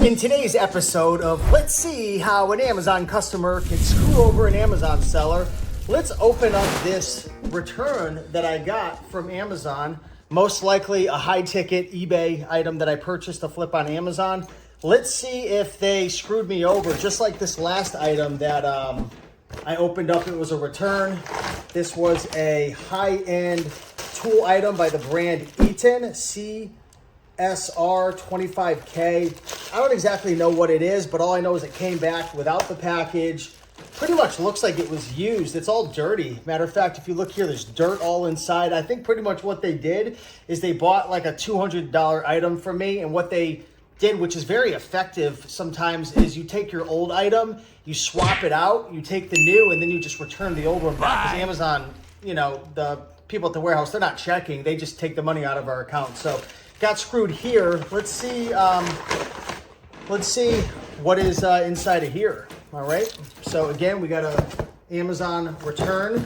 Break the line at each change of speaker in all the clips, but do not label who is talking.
In today's episode of Let's See How an Amazon Customer Can Screw Over an Amazon Seller, let's open up this return that I got from Amazon. Most likely a high ticket eBay item that I purchased to flip on Amazon. Let's see if they screwed me over, just like this last item that I opened up. It was a return. This was a high-end tool item by the brand Eaton CSR25K. I don't exactly know what it is, but all I know is it came back without the package. Pretty much looks like it was used. It's all dirty. Matter of fact, if you look here, there's dirt all inside. I think pretty much what they did is they bought like a $200 item from me, and what they did, which is very effective sometimes, is you take your old item, you swap it out, you take the new, and then you just return the old one back. Because Amazon, you know, the people at the warehouse, they're not checking. They just take the money out of our account. So got screwed here. Let's see what is inside of here. All right. So again, we got a Amazon return. You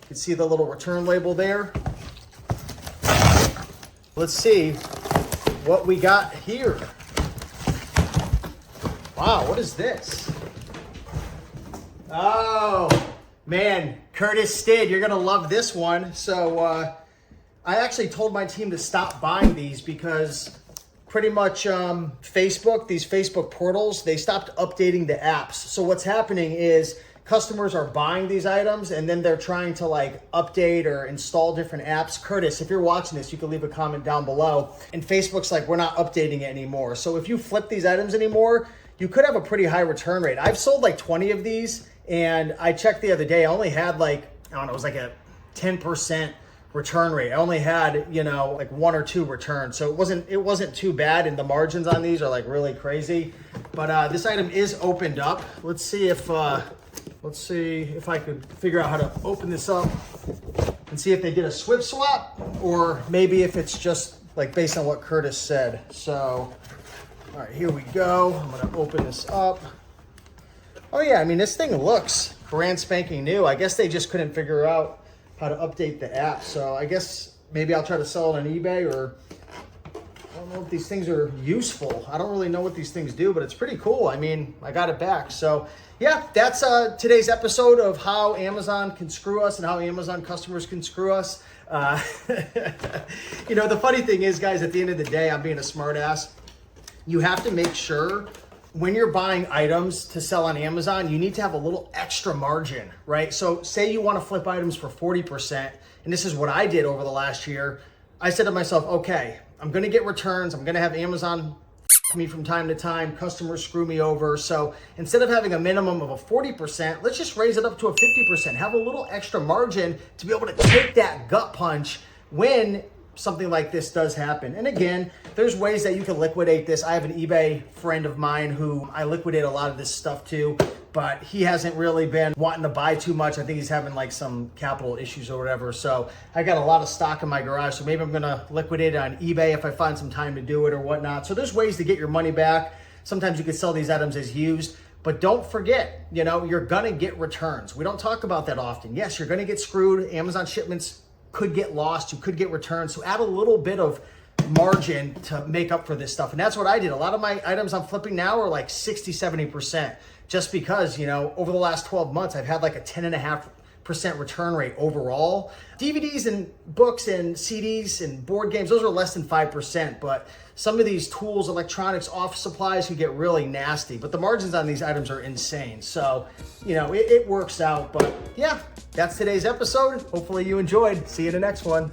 can see the little return label there. Let's see what we got here. Wow, what is this? Oh, man, Curtis Stid, you're going to love this one. So I actually told my team to stop buying these because pretty much Facebook, these Facebook portals, they stopped updating the apps. So what's happening is customers are buying these items and then they're trying to like update or install different apps. Curtis, if you're watching this, you can leave a comment down below. And Facebook's like, we're not updating it anymore. So if you flip these items anymore, you could have a pretty high return rate. I've sold like 20 of these, and I checked the other day, I only had like, I don't know, it was like a 10% return rate. I only had, you know, like 1 or 2 returns. So it wasn't too bad, and the margins on these are like really crazy. But this item is opened up. Let's see if I could figure out how to open this up and see if they did a Swift swap, or maybe if it's just like based on what Curtis said. So, all right, here we go. I'm gonna open this up. Oh yeah, I mean, this thing looks brand spanking new. I guess they just couldn't figure out how to update the app. So I guess maybe I'll try to sell it on eBay, or I don't know if these things are useful. I don't really know what these things do, but it's pretty cool. I mean, I got it back. So yeah, that's today's episode of how Amazon can screw us and how Amazon customers can screw us. You know, the funny thing is, guys, at the end of the day, I'm being a smart ass. You have to make sure when you're buying items to sell on Amazon, you need to have a little extra margin, right? So say you want to flip items for 40%, and this is what I did over the last year. I said to myself, okay, I'm going to get returns. I'm going to have Amazon me from time to time. Customers screw me over. So instead of having a minimum of a 40%, let's just raise it up to a 50%. Have a little extra margin to be able to take that gut punch when something like this does happen. And again, there's ways that you can liquidate this. I have an eBay friend of mine who I liquidate a lot of this stuff to, but he hasn't really been wanting to buy too much. I think he's having like some capital issues or whatever. So I got a lot of stock in my garage. So maybe I'm gonna liquidate it on eBay if I find some time to do it or whatnot. So there's ways to get your money back. Sometimes you can sell these items as used, but don't forget, you know, you're gonna get returns. We don't talk about that often. Yes, you're gonna get screwed. Amazon shipments could get lost, you could get returned. So add a little bit of margin to make up for this stuff. And that's what I did. A lot of my items I'm flipping now are like 60, 70%, just because, you know, over the last 12 months, I've had like a 10.5% return rate overall. DVDs and books and CDs and board games, those are less than 5%, but some of these tools, electronics, office supplies can get really nasty, but the margins on these items are insane. So, you know, it works out. But yeah, that's today's episode. Hopefully you enjoyed. See you in the next one.